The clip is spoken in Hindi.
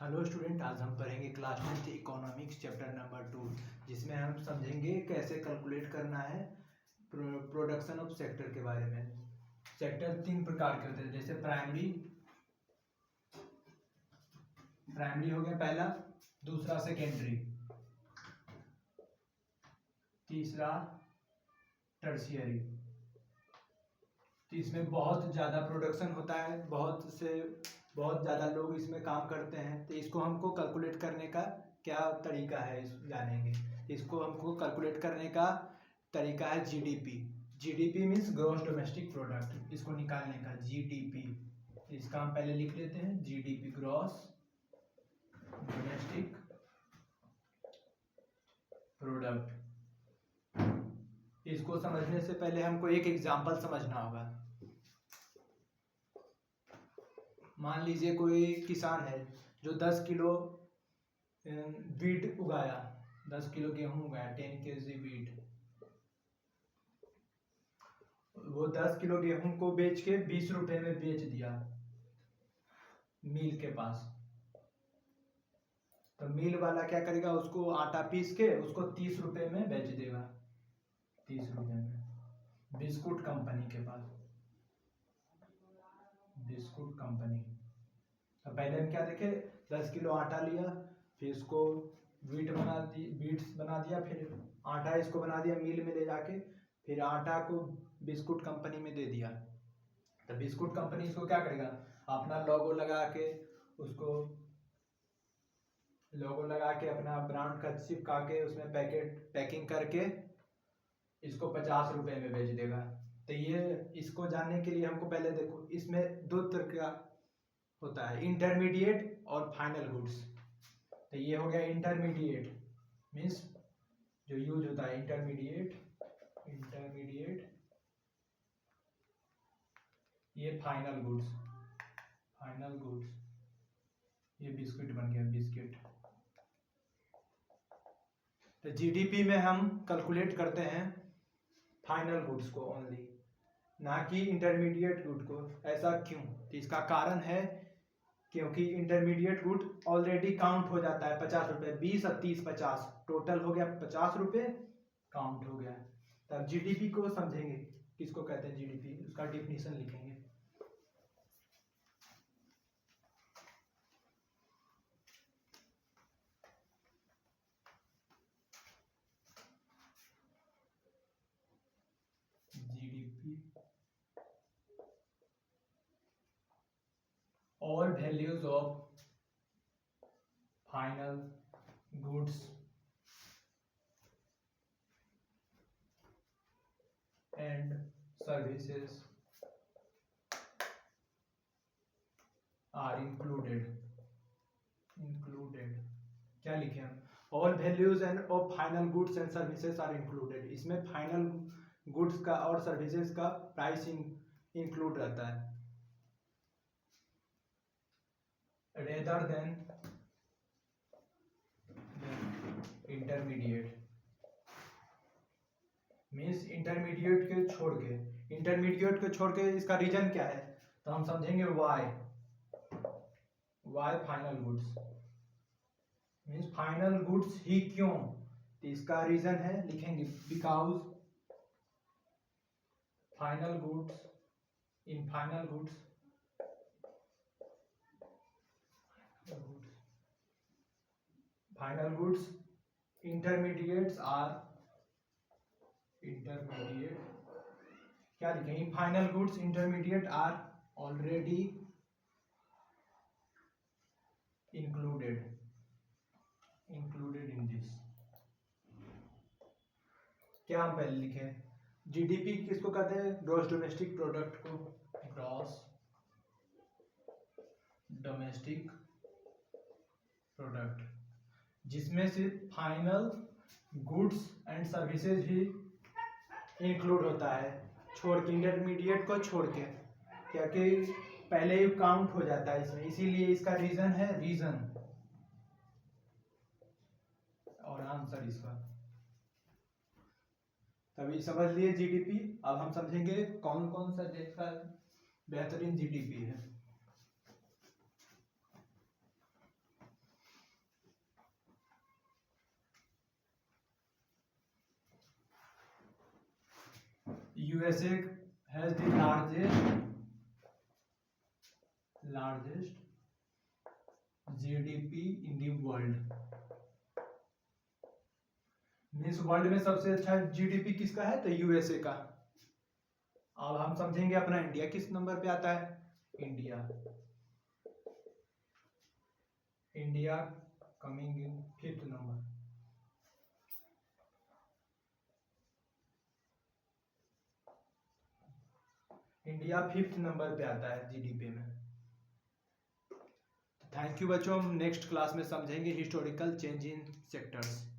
हेलो स्टूडेंट, आज हम पढ़ेंगे class 10th economics chapter number 2, जिसमें हम समझेंगे कैसे कैलकुलेट करना है प्रोडक्शन ऑफ सेक्टर के बारे में। सेक्टर 3 प्रकार के होते हैं, जैसे प्राइमरी हो गया पहला, दूसरा सेकेंडरी, तीसरा टर्शियरी। तो इसमें बहुत ज़्यादा प्रोडक्शन होता है, बहुत ज़्यादा लोग इसमें काम करते हैं। तो इसको हमको कैलकुलेट करने का क्या तरीका है इस जानेंगे। इसको हमको कैलकुलेट करने का तरीका है GDP. GDP means gross domestic product. इसको निकालने का जीडीपी, इसका हम पहले लिख लेते हैं जीडीपी, ग्रॉस डोमेस्टिक प्रोडक्ट। इसको समझने से पहले हमको एक एग्जांपल समझना होगा। मान लीजिए कोई किसान है जो 10 किलो वीट उगाया, 10 किलो गेहूं उगाया, 10 kg वीट। वो 10 किलो गेहूं को बेच के 20 रुपए में बेच दिया मिल के पास। तो मिल वाला क्या करेगा, उसको आटा पीस के उसको 30 रुपए में बेच देगा, 30 रुपए में। बिस्कुट कंपनी के पास, बिस्कुट कंपनी। तो पहले हम क्या देखे, 10 किलो आटा लिया, फिर इसको बीट्स बना दिया, फिर आटा इसको बना दिया मिल में ले जाके, फिर आटा को बिस्कुट कंपनी में दे दिया। तो बिस्कुट कंपनी इसको क्या करेगा, अपना लोगो लगा के, उसको लोगो लगा के अपना ब्रांड का चिपका के उसमें पैकिंग करके इसको 50 रुपए में बेच देगा। तो ये इसको जानने के लिए हमको पहले देखो, इसमें दो तरह का होता है, इंटरमीडिएट और फाइनल गुड्स। तो ये हो गया इंटरमीडिएट, मीन्स जो यूज होता है इंटरमीडिएट, ये फाइनल गुड्स, ये बिस्किट बन गया, बिस्किट। तो जीडीपी में हम कैलकुलेट करते हैं फाइनल गुड्स को ओनली, ना कि इंटरमीडिएट गुड को। ऐसा क्यों? तो इसका कारण है क्योंकि इंटरमीडिएट गुड ऑलरेडी काउंट हो जाता है 50 रुपए, 20 और 30 50, टोटल हो गया 50 रुपए, काउंट हो गया। तब जीडीपी को समझेंगे, किसको कहते हैं जीडीपी, उसका डिफिनीशन लिखेंगे। GDP, all values of final goods and services are included। क्या लिखे हम, all values and of final goods and services are included. इसमें फाइनल गुड्स का और सर्विसेज का प्राइस इंक्लूड रहता है, rather than intermediate. Means intermediate के छोड़ के इसका रीजन क्या है, तो हम समझेंगे why final goods, means final goods ही क्यों। तो इसका रीजन है, लिखेंगे because final goods intermediates are, क्या लिखेंगे, final goods intermediate are already included in this. क्या हम पहले लिखे, जीडीपी किसको कहते हैं, ग्रॉस डोमेस्टिक प्रोडक्ट को, ग्रॉस डोमेस्टिक प्रोडक्ट, जिसमें सिर्फ फाइनल गुड्स एंड सर्विसेज ही इंक्लूड होता है, छोड़ के, इंटरमीडिएट को छोड़ के, क्योंकि पहले ही काउंट हो जाता है इसमें, इसीलिए इसका रीजन है, और आंसर इसका। तभी समझ लिए जीडीपी। अब हम समझेंगे कौन कौन सा देश का बेहतरीन जीडीपी है। USA has the largest GDP in the world। Means world में सबसे अच्छा जीडीपी किसका है, तो यूएसए का। अब हम समझेंगे अपना इंडिया किस नंबर पे आता है। India coming in 5th number. India 5th number पे आता है जीडीपी में। थैंक यू बच्चों, हम नेक्स्ट क्लास में समझेंगे हिस्टोरिकल चेंज इन सेक्टर्स।